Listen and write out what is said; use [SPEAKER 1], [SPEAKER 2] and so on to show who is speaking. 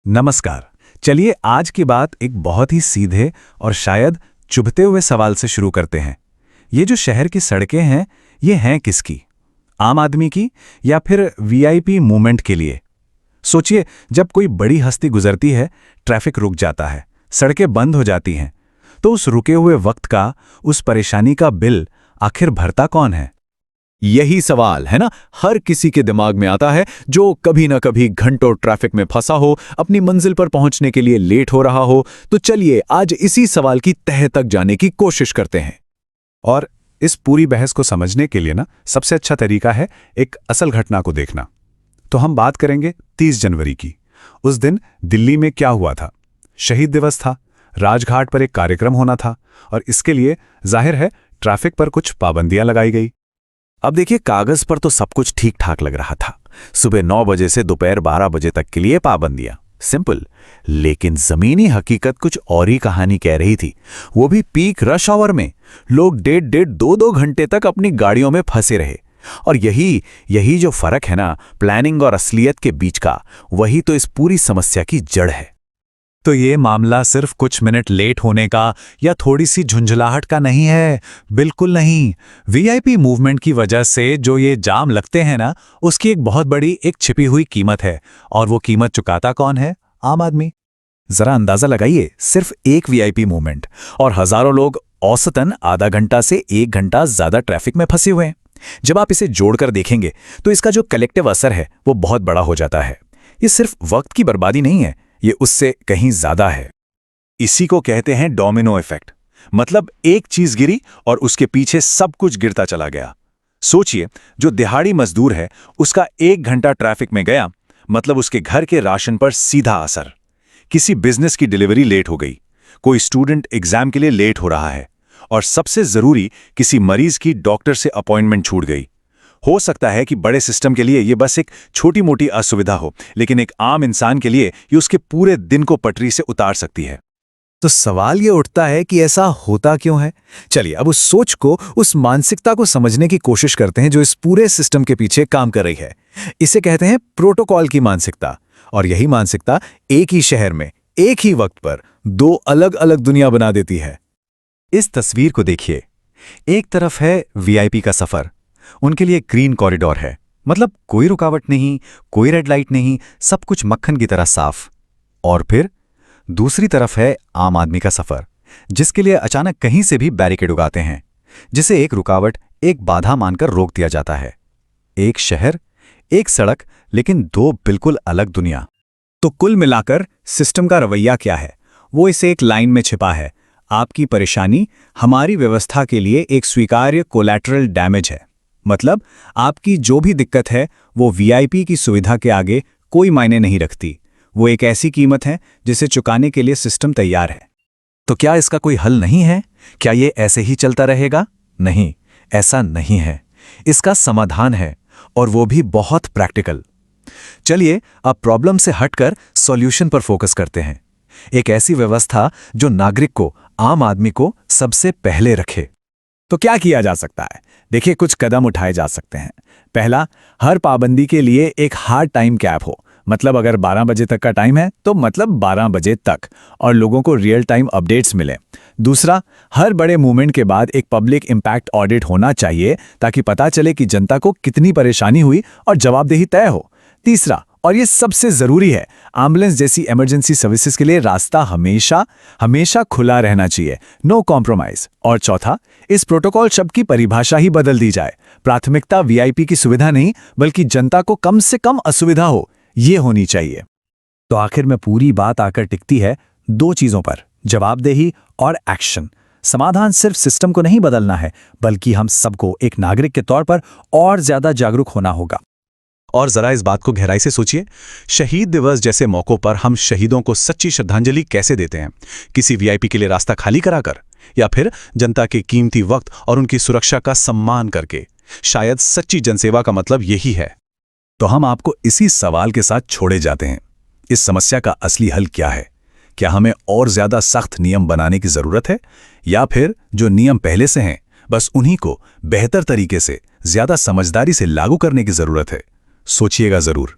[SPEAKER 1] नमस्कार। चलिए आज की बात एक बहुत ही सीधे और शायद चुभते हुए सवाल से शुरू करते हैं। ये जो शहर की सड़कें हैं, ये हैं किसकी? आम आदमी की या फिर वीआईपी मूवमेंट के लिए? सोचिए, जब कोई बड़ी हस्ती गुजरती है, ट्रैफिक रुक जाता है, सड़कें बंद हो जाती हैं, तो उस रुके हुए वक्त का, उस परेशानी का बिल आखिर भरता कौन है?
[SPEAKER 2] यही सवाल है ना, हर किसी के दिमाग में आता है जो कभी ना कभी घंटों ट्रैफिक में फंसा हो, अपनी मंजिल पर पहुंचने के लिए लेट हो रहा हो। तो चलिए आज इसी सवाल की तह तक जाने की कोशिश करते हैं।
[SPEAKER 1] और इस पूरी बहस को समझने के लिए सबसे अच्छा तरीका है एक असल घटना को देखना। तो हम बात करेंगे 30 जनवरी की। उस दिन दिल्ली में क्या हुआ था? शहीद दिवस था, राजघाट पर एक कार्यक्रम होना था और इसके लिए जाहिर है ट्रैफिक पर कुछ पाबंदियां लगाई गई।
[SPEAKER 2] अब देखिए, कागज पर तो सब कुछ ठीक ठाक लग रहा था। सुबह 9 बजे से दोपहर 12 बजे तक के लिए पाबंदियां, सिंपल। लेकिन जमीनी हकीकत कुछ और ही कहानी कह रही थी। वो भी पीक रश आवर में लोग डेढ़ 2 घंटे तक अपनी गाड़ियों में फंसे रहे। और यही जो फर्क है ना, प्लानिंग और असलियत के बीच का, वही तो इस पूरी समस्या की जड़ है।
[SPEAKER 1] तो ये मामला सिर्फ कुछ मिनट लेट होने का या थोड़ी सी झुंझलाहट का नहीं है, बिल्कुल नहीं। वीआईपी मूवमेंट की वजह से जो ये जाम लगते हैं ना, उसकी एक बहुत बड़ी एक छिपी हुई कीमत है। और वो कीमत चुकाता कौन है? आम आदमी। जरा अंदाजा लगाइए, सिर्फ एक वीआईपी मूवमेंट और हजारों लोग औसतन आधा घंटा से 1 घंटा ज्यादा ट्रैफिक में फंसे हुए हैं। जब आप इसे जोड़कर देखेंगे तो इसका जो कलेक्टिव असर है वो बहुत बड़ा हो जाता है। ये सिर्फ वक्त की बर्बादी नहीं है, ये उससे कहीं ज्यादा है। इसी को कहते हैं डोमिनो इफेक्ट। मतलब एक चीज गिरी और उसके पीछे सब कुछ गिरता चला गया। सोचिए, जो दिहाड़ी मजदूर है उसका 1 घंटा ट्रैफिक में गया, मतलब उसके घर के राशन पर सीधा असर। किसी बिजनेस की डिलीवरी लेट हो गई, कोई स्टूडेंट एग्जाम के लिए लेट हो रहा है, और सबसे जरूरी, किसी मरीज की डॉक्टर से अपॉइंटमेंट छूट गई। हो सकता है कि बड़े सिस्टम के लिए ये बस एक छोटी मोटी असुविधा हो, लेकिन एक आम इंसान के लिए ये उसके पूरे दिन को पटरी से उतार सकती है।
[SPEAKER 2] तो सवाल ये उठता है कि ऐसा होता क्यों है? चलिए अब उस सोच को, उस मानसिकता को समझने की कोशिश करते हैं जो इस पूरे सिस्टम के पीछे काम कर रही है। इसे कहते हैं प्रोटोकॉल की मानसिकता। और यही मानसिकता एक ही शहर में, एक ही वक्त पर 2 अलग अलग दुनिया बना देती है।
[SPEAKER 1] इस तस्वीर को देखिए। एक तरफ है वीआईपी का सफर, उनके लिए ग्रीन कॉरिडोर है, मतलब कोई रुकावट नहीं, कोई रेड लाइट नहीं, सब कुछ मक्खन की तरह साफ। और फिर दूसरी तरफ है आम आदमी का सफर, जिसके लिए अचानक कहीं से भी बैरिकेड उगाते हैं, जिसे एक रुकावट, एक बाधा मानकर रोक दिया जाता है। एक शहर, एक सड़क, लेकिन 2 बिल्कुल अलग दुनिया। तो कुल मिलाकर सिस्टम का रवैया क्या है? वो इसे एक लाइन में छिपा है। आपकी परेशानी हमारी व्यवस्था के लिए एक स्वीकार्य कोलैटरल डैमेज है। मतलब आपकी जो भी दिक्कत है वो वीआईपी की सुविधा के आगे कोई मायने नहीं रखती। वो एक ऐसी कीमत है जिसे चुकाने के लिए सिस्टम तैयार है। तो क्या इसका कोई हल नहीं है? क्या ये ऐसे ही चलता रहेगा? नहीं, ऐसा नहीं है। इसका समाधान है, और वो भी बहुत प्रैक्टिकल। चलिए अब प्रॉब्लम से हटकर सॉल्यूशन पर फोकस करते हैं। एक ऐसी व्यवस्था जो नागरिक को, आम आदमी को सबसे पहले रखे। तो क्या किया जा सकता है? देखिए, कुछ कदम उठाए जा सकते हैं। पहला, हर पाबंदी के लिए एक हार्ड टाइम कैप हो। मतलब अगर 12 बजे तक का टाइम है तो मतलब 12 बजे तक, और लोगों को रियल टाइम अपडेट्स मिले। दूसरा, हर बड़े मूवमेंट के बाद एक पब्लिक इम्पैक्ट ऑडिट होना चाहिए, ताकि पता चले कि जनता को कितनी परेशानी हुई और जवाबदेही तय हो। तीसरा, और ये सबसे जरूरी है, एम्बुलेंस जैसी इमरजेंसी सर्विसेज के लिए रास्ता हमेशा खुला रहना चाहिए, नो कॉम्प्रोमाइज। और चौथा, इस प्रोटोकॉल शब्द की परिभाषा ही बदल दी जाए। प्राथमिकता वीआईपी की सुविधा नहीं, बल्कि जनता को कम से कम असुविधा हो, ये होनी चाहिए। तो आखिर में पूरी बात आकर टिकती है 2 चीजों पर, जवाबदेही और एक्शन। समाधान सिर्फ सिस्टम को नहीं बदलना है, बल्कि हम सबको एक नागरिक के तौर पर और ज्यादा जागरूक होना होगा। और जरा इस बात को गहराई से सोचिए, शहीद दिवस जैसे मौकों पर हम शहीदों को सच्ची श्रद्धांजलि कैसे देते हैं? किसी वीआईपी के लिए रास्ता खाली कराकर, या फिर जनता के कीमती वक्त और उनकी सुरक्षा का सम्मान करके? शायद सच्ची जनसेवा का मतलब यही है। तो हम आपको इसी सवाल के साथ छोड़े जाते हैं। इस समस्या का असली हल क्या है? क्या हमें और ज्यादा सख्त नियम बनाने की जरूरत है, या फिर जो नियम पहले से हैं बस उन्हीं को बेहतर तरीके से, ज्यादा समझदारी से लागू करने की जरूरत है? सोचिएगा जरूर।